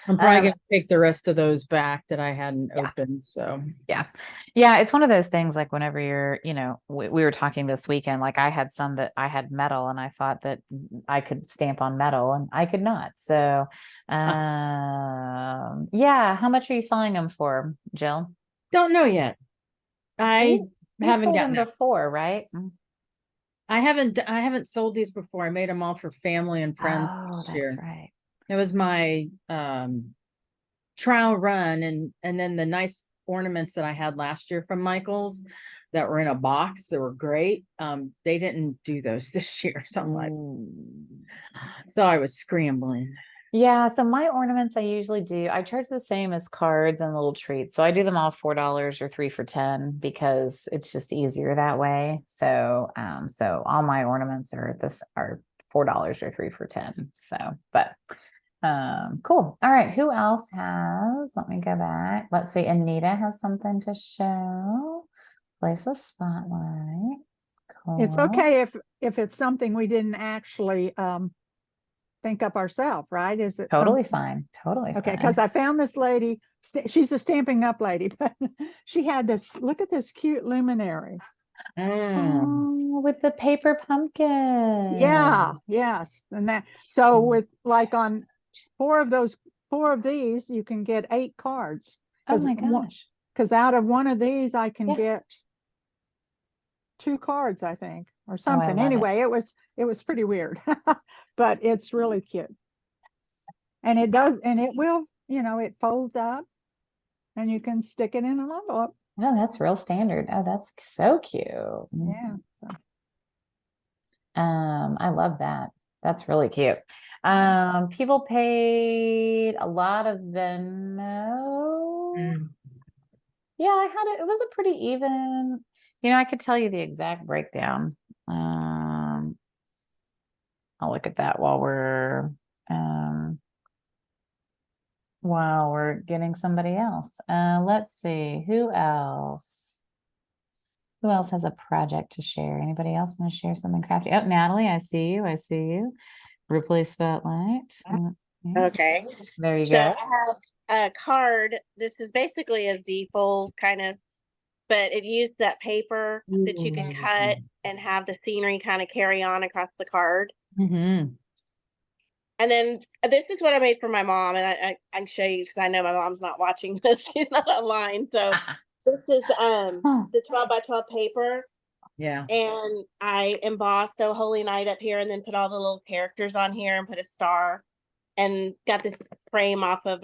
Speaker 6: I'm probably
Speaker 1: Um,
Speaker 6: gonna take the rest of those back that I hadn't
Speaker 1: Yeah.
Speaker 6: opened. So
Speaker 1: Yeah. Yeah. It's one of those things like whenever you're, we were talking this weekend, like I had some that I had metal and I thought that I could stamp on metal and I could not. So, yeah. How much are you selling them for, Jill?
Speaker 6: don't know yet. I
Speaker 1: You
Speaker 6: haven't
Speaker 1: sold
Speaker 6: gotten
Speaker 1: them
Speaker 6: it.
Speaker 1: before, right?
Speaker 6: I haven't sold these before. I made them all for family and friends
Speaker 1: Oh,
Speaker 6: this
Speaker 1: that's
Speaker 6: year.
Speaker 1: right.
Speaker 6: It was my trial run, and then the nice ornaments that I had last year from Michaels that were in a box that were great. They didn't do those this year. So I'm like, so I was scrambling.
Speaker 1: Yeah, so my ornaments I usually do, I charge the same as cards and little treats. So I do them all $4 or 3 for 10 because it's just easier that way. So so all my ornaments are $4 or 3 for 10. So but cool. All right, who else has, let me go back. Let's see, Anita has something to show. Place a spotlight.
Speaker 4: It's
Speaker 1: Cool.
Speaker 4: okay if it's something we didn't actually think up ourselves, right? Is it
Speaker 1: Totally
Speaker 4: something?
Speaker 1: fine. Totally
Speaker 4: Okay,
Speaker 1: fine.
Speaker 4: because I found this lady, she's a Stampin' Up lady, but she had this, look at this cute luminary.
Speaker 1: Oh, with the paper pumpkin.
Speaker 4: Yeah, yes. And that, so with like on 4 of these, you can get 8 cards.
Speaker 1: Oh my gosh.
Speaker 4: Because out of one of these, I can
Speaker 1: Yeah.
Speaker 4: get 2 cards, I think, or
Speaker 1: Oh, I
Speaker 4: something.
Speaker 1: love it.
Speaker 4: Anyway, it was pretty weird, but it's really cute. And it does, and it will, it folds up and you can stick it in an envelope.
Speaker 1: Oh, that's real standard. Oh, that's so cute.
Speaker 4: Yeah. So,
Speaker 1: I love that. That's really cute. People paid a lot of Venmo. Yeah, it was a pretty even, I could tell you the exact breakdown. I'll look at that while we're getting somebody else. Let's see, who else? Who else has a project to share? Anybody else want to share something crafty? Oh, Natalie, I see you. I see you. Replay spotlight. Yeah.
Speaker 2: Okay.
Speaker 1: There you
Speaker 2: So
Speaker 1: go.
Speaker 2: I have a card. This is basically a Z-fold kind of, but it used that paper that you can cut and have the scenery kind of carry on across the card.
Speaker 6: Mm-hmm.
Speaker 2: And then this is what I made for my mom, and I can show you because I know my mom's not watching this; she's not online. So this is the 12 by 12 paper,
Speaker 6: Yeah.
Speaker 2: and I embossed "Oh Holy Night" up here, and then put all the little characters on here, and put a star, and got this frame off of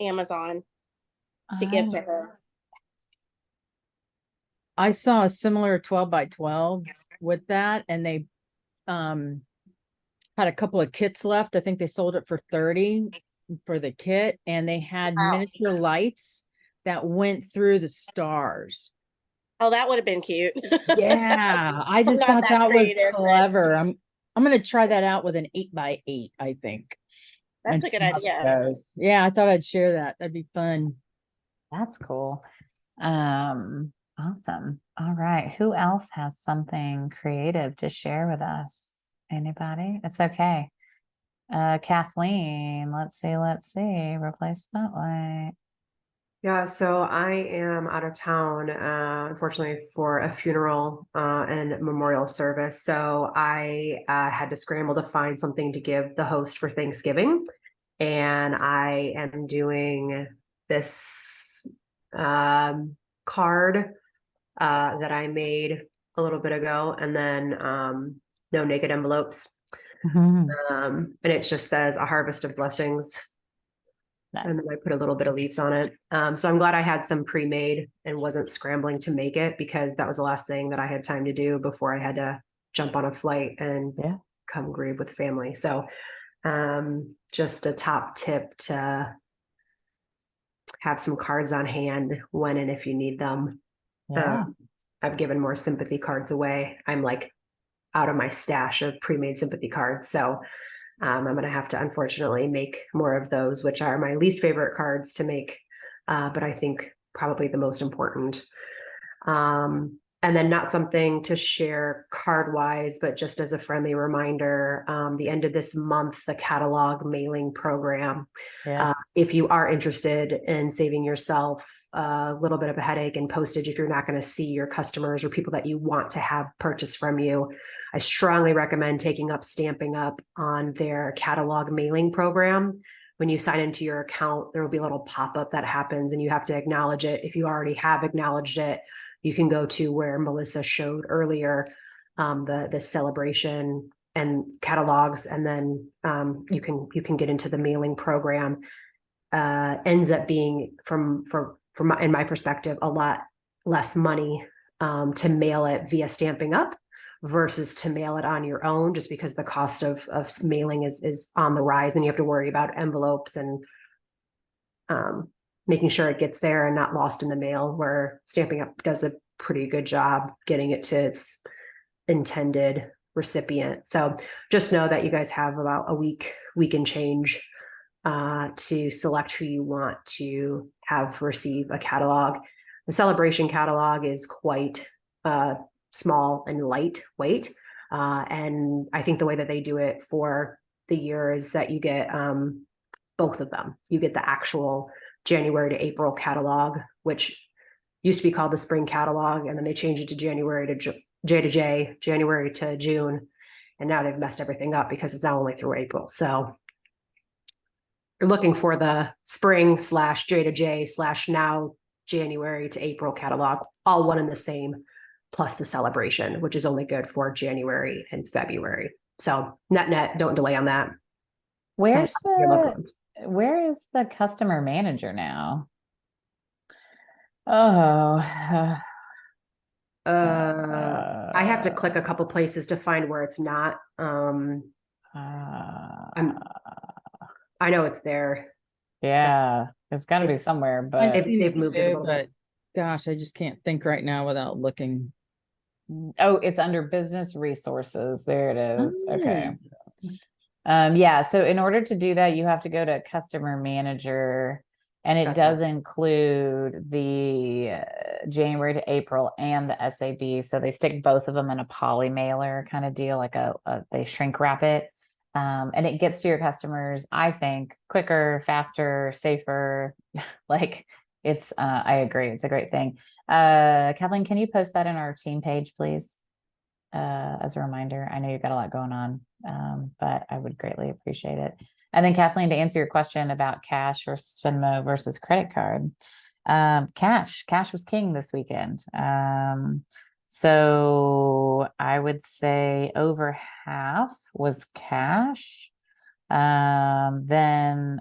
Speaker 2: Amazon to give to her.
Speaker 6: I saw a similar 12 by 12 with that, and they had a couple of kits left. I think they sold it for 30 for the kit, and they had
Speaker 2: Wow.
Speaker 6: miniature lights that went through the stars.
Speaker 2: Oh, that would have been cute.
Speaker 6: Yeah, I just
Speaker 2: not
Speaker 6: thought
Speaker 2: that
Speaker 6: that was
Speaker 2: creative, but-
Speaker 6: clever. I'm gonna try that out with an 8x8, I think.
Speaker 2: That's
Speaker 6: and
Speaker 2: a good
Speaker 6: see how it
Speaker 2: idea.
Speaker 6: goes. Yeah, I thought I'd share that. That'd be fun.
Speaker 1: That's cool. Awesome. All right. Who else has something creative to share with us? Anybody? It's okay. Kathleen, let's see. Replace spotlight.
Speaker 7: Yeah, so I am out of town, unfortunately, for a funeral and memorial service. So I had to scramble to find something to give the host for Thanksgiving. And I am doing this card that I made a little bit ago, and then no naked envelopes.
Speaker 1: Mhm.
Speaker 7: And it just says a harvest of blessings. And then I
Speaker 1: Nice.
Speaker 7: put a little bit of leaves on it. So I'm glad I had some pre-made and wasn't scrambling to make it, because that was the last thing that I had time to do before I had to jump on a flight and
Speaker 1: Yeah.
Speaker 7: come grieve with family. So just a top tip to have some cards on hand when and if you need them.
Speaker 1: Yeah.
Speaker 7: I've given more sympathy cards away. I'm like out of my stash of pre-made sympathy cards. So I'm going to have to unfortunately make more of those, which are my least favorite cards to make, but I think probably the most important. And then not something to share card wise, but just as a friendly reminder, the end of this month, the catalog mailing program.
Speaker 1: Yeah.
Speaker 7: If you are interested in saving yourself a little bit of a headache and postage, if you're not going to see your customers or people that you want to have purchase from you, I strongly recommend taking up Stamping Up on their catalog mailing program. When you sign into your account, there will be a little pop-up that happens and you have to acknowledge it. If you already have acknowledged it, you can go to where Melissa showed earlier, the celebration and catalogs, and then you can get into the mailing program. Ends up being from in my perspective a lot less money to mail it via Stamping Up versus to mail it on your own, just because the cost of mailing is on the rise, and you have to worry about envelopes and making sure it gets there and not lost in the mail, where Stamping Up does a pretty good job getting it to its intended recipient. So just know that you guys have about a week and change to select who you want to have receive a catalog. The celebration catalog is quite small and lightweight. And I think the way that they do it for the year is that you get both of them. You get the actual January to April catalog, which used to be called the spring catalog, and then they changed it to January to J to J, January to June, and now they've messed everything up because it's now only through April. So you're looking for the spring / J to J / now January to April catalog, all one and the same, plus the celebration, which is only good for January and February. So net, don't delay on that.
Speaker 1: Where is the customer manager now? Oh,
Speaker 7: I have to click a couple places to find where it's not. I know it's there.
Speaker 1: yeah, it's got to be somewhere,
Speaker 6: I've
Speaker 1: but
Speaker 6: seen
Speaker 7: they've
Speaker 6: it
Speaker 7: moved it a
Speaker 6: too,
Speaker 7: little bit.
Speaker 6: but gosh, I just can't think right now without looking.
Speaker 1: oh, it's under business resources. There it is. Okay.
Speaker 6: Oh.
Speaker 1: Yeah, so in order to do that, you have to go to customer manager, and it
Speaker 7: Gotcha.
Speaker 1: does include the January to April and the SAB. So they stick both of them in a poly mailer kind of deal, like they shrink wrap it. And it gets to your customers, I think, quicker, faster, safer. Like it's, I agree. It's a great thing. Kathleen, can you post that in our team page, please? As a reminder, I know you've got a lot going on, but I would greatly appreciate it. And then Kathleen, to answer your question about cash versus Venmo versus credit card, cash was king this weekend. So I would say over half was cash, then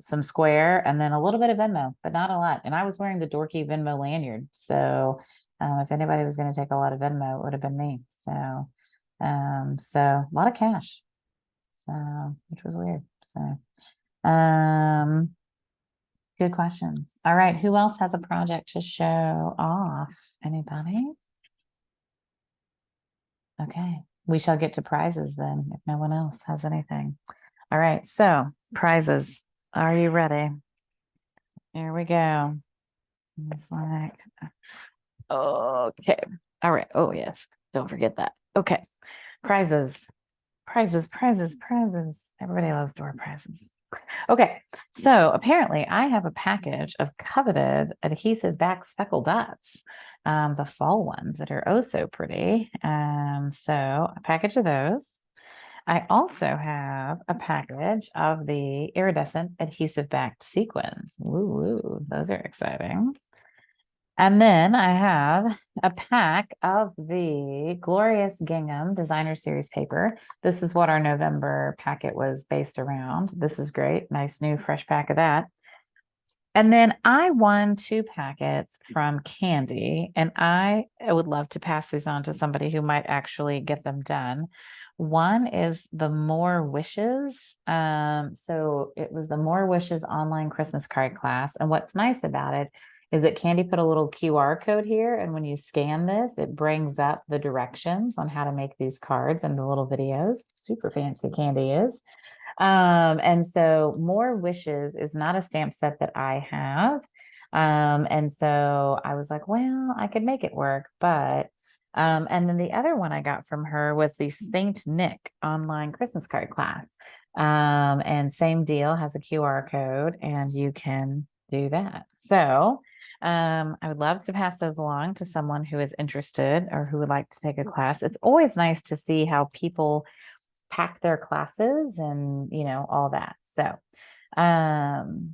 Speaker 1: some Square, and then a little bit of Venmo, but not a lot. And I was wearing the dorky Venmo lanyard, so if anybody was going to take a lot of Venmo, it would have been me. So a lot of cash. So, which was weird. So, good questions. All right. Who else has a project to show off? Anybody? Okay. We shall get to prizes then if no one else has anything. All right. So, prizes. Are you ready? Here we go. It's like, okay. All right. Oh, yes. Don't forget that. Okay. Prizes. Prizes, prizes, prizes. Everybody loves door prizes. Okay, so apparently I have a package of coveted adhesive back speckle dots, the fall ones that are oh so pretty. So a package of those. I also have a package of the iridescent adhesive backed sequins. Woo woo, those are exciting. And then I have a pack of the Glorious Gingham Designer Series paper. This is what our November packet was based around. This is great. Nice new fresh pack of that. And then I won 2 packets from Candy, and I would love to pass these on to somebody who might actually get them done. One is the More Wishes. So it was the More Wishes online Christmas card class. And what's nice about it is that Candy put a little QR code here. And when you scan this, it brings up the directions on how to make these cards and the little videos. Super fancy Candy is. And so More Wishes is not a stamp set that I have. And so I was like, well, I could make it work, but and then the other one I got from her was the Saint Nick online Christmas card class. And same deal, has a QR code and you can do that. So I would love to pass those along to someone who is interested or who would like to take a class. It's always nice to see how people pack their classes and, you know, all that. So I'm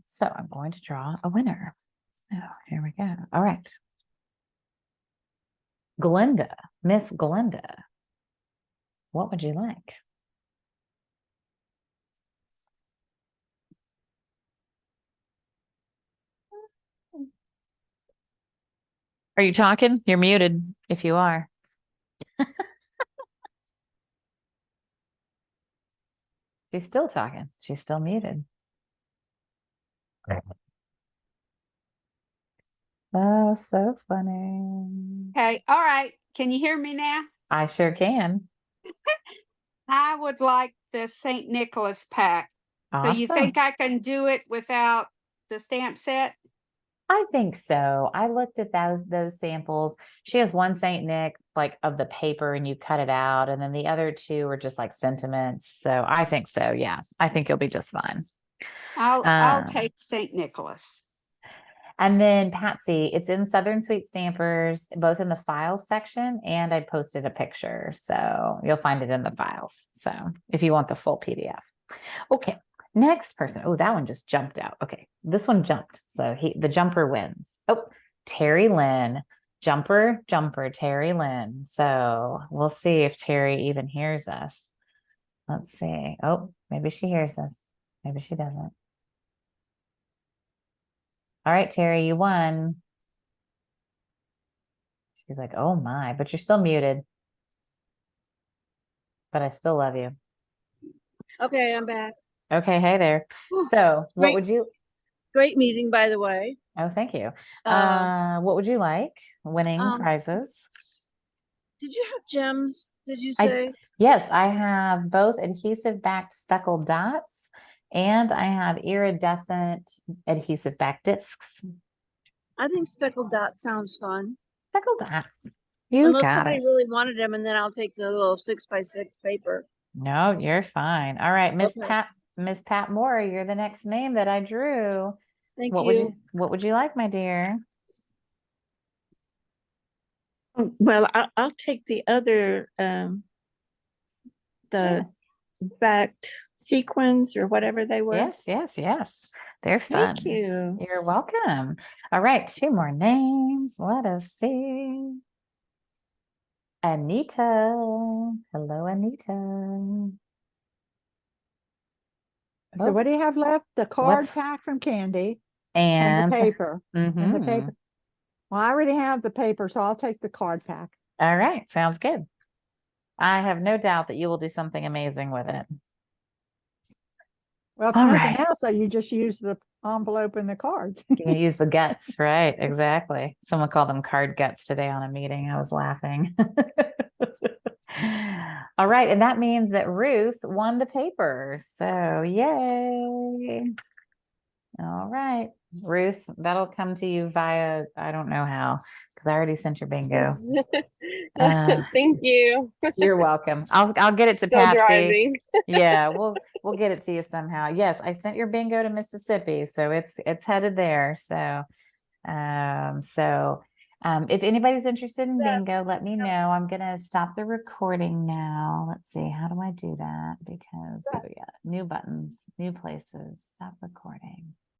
Speaker 1: going to draw a winner. So here we go. All right. Glenda, Miss Glenda, what would you like? Are you talking? You're muted if you are. She's still talking. She's still muted. Oh, so funny.
Speaker 3: Okay, all right. Can you hear me now?
Speaker 1: I sure can.
Speaker 3: I would like the St. Nicholas pack. So you
Speaker 1: Awesome.
Speaker 3: think I can do it without the stamp set?
Speaker 1: I think so. I looked at those samples. She has one Saint Nick like of the paper and you cut it out, and then the other 2 are just like sentiments. So I think so. Yeah, I think you'll be just fine.
Speaker 3: I'll take St. Nicholas.
Speaker 1: And then Patsy, it's in Southern Sweet Stampers, both in the files section, and I posted a picture. So you'll find it in the files. So if you want the full PDF. Okay. Next person. Oh, that one just jumped out. Okay. This one jumped. So the jumper wins. Oh, Terry Lynn. Jumper, Terry Lynn. So we'll see if Terry even hears us. Let's see. Oh, maybe she hears us. Maybe she doesn't. All right, Terry, you won. She's like, oh my, but you're still muted. But I still love you.
Speaker 8: Okay, I'm back.
Speaker 1: Okay, hey there. So what
Speaker 8: Great.
Speaker 1: would you?
Speaker 8: Great meeting, by the way.
Speaker 1: Oh, thank you.
Speaker 8: Uh,
Speaker 1: What would you like? Winning
Speaker 8: um,
Speaker 1: prizes?
Speaker 8: Did you have gems? Did you
Speaker 1: I-
Speaker 8: say?
Speaker 1: Yes, I have both adhesive backed speckled dots and I have iridescent adhesive back discs.
Speaker 8: I think speckled dot sounds fun.
Speaker 1: Speckled dots. You
Speaker 8: Unless
Speaker 1: got
Speaker 8: somebody
Speaker 1: it.
Speaker 8: really wanted them, and then I'll take the little 6x6 paper.
Speaker 1: No, you're fine. All right,
Speaker 8: Okay.
Speaker 1: Miss Pat Moore, you're the next name that I drew.
Speaker 8: Thank
Speaker 1: What
Speaker 8: you.
Speaker 1: would you like, my dear?
Speaker 9: Well, I'll take the other, the
Speaker 1: Yes.
Speaker 9: backed sequins or whatever they were.
Speaker 1: Yes. They're fun.
Speaker 9: Thank you.
Speaker 1: You're welcome. All right, 2 more names. Let us see. Anita. Hello, Anita.
Speaker 4: So what do you have left? The card
Speaker 1: What's-
Speaker 4: pack from Candy and
Speaker 1: And
Speaker 4: the paper. And the
Speaker 1: mhm.
Speaker 4: paper. Well, I already have the paper, so I'll take the card pack.
Speaker 1: All right, sounds good. I have no doubt that you will do something amazing with it.
Speaker 4: Well, if
Speaker 1: All
Speaker 4: nothing
Speaker 1: right.
Speaker 4: else, you just use the envelope and the cards.
Speaker 1: You can use the guts, right? Exactly. Someone called them card guts today on a meeting. I was laughing. All right. And that means that Ruth won the paper. So yay. All right. Ruth, that'll come to you via, I don't know how, because I already sent your bingo.
Speaker 10: Thank you.
Speaker 1: You're welcome. I'll get it to
Speaker 10: Still
Speaker 1: Patsy.
Speaker 10: driving.
Speaker 1: Yeah, we'll get it to you somehow. Yes, I sent your bingo to Mississippi, so it's headed there. So if anybody's interested in bingo, let me know. I'm gonna stop the recording now. Let's see, how do I do that? Because we got new buttons, new places, stop recording.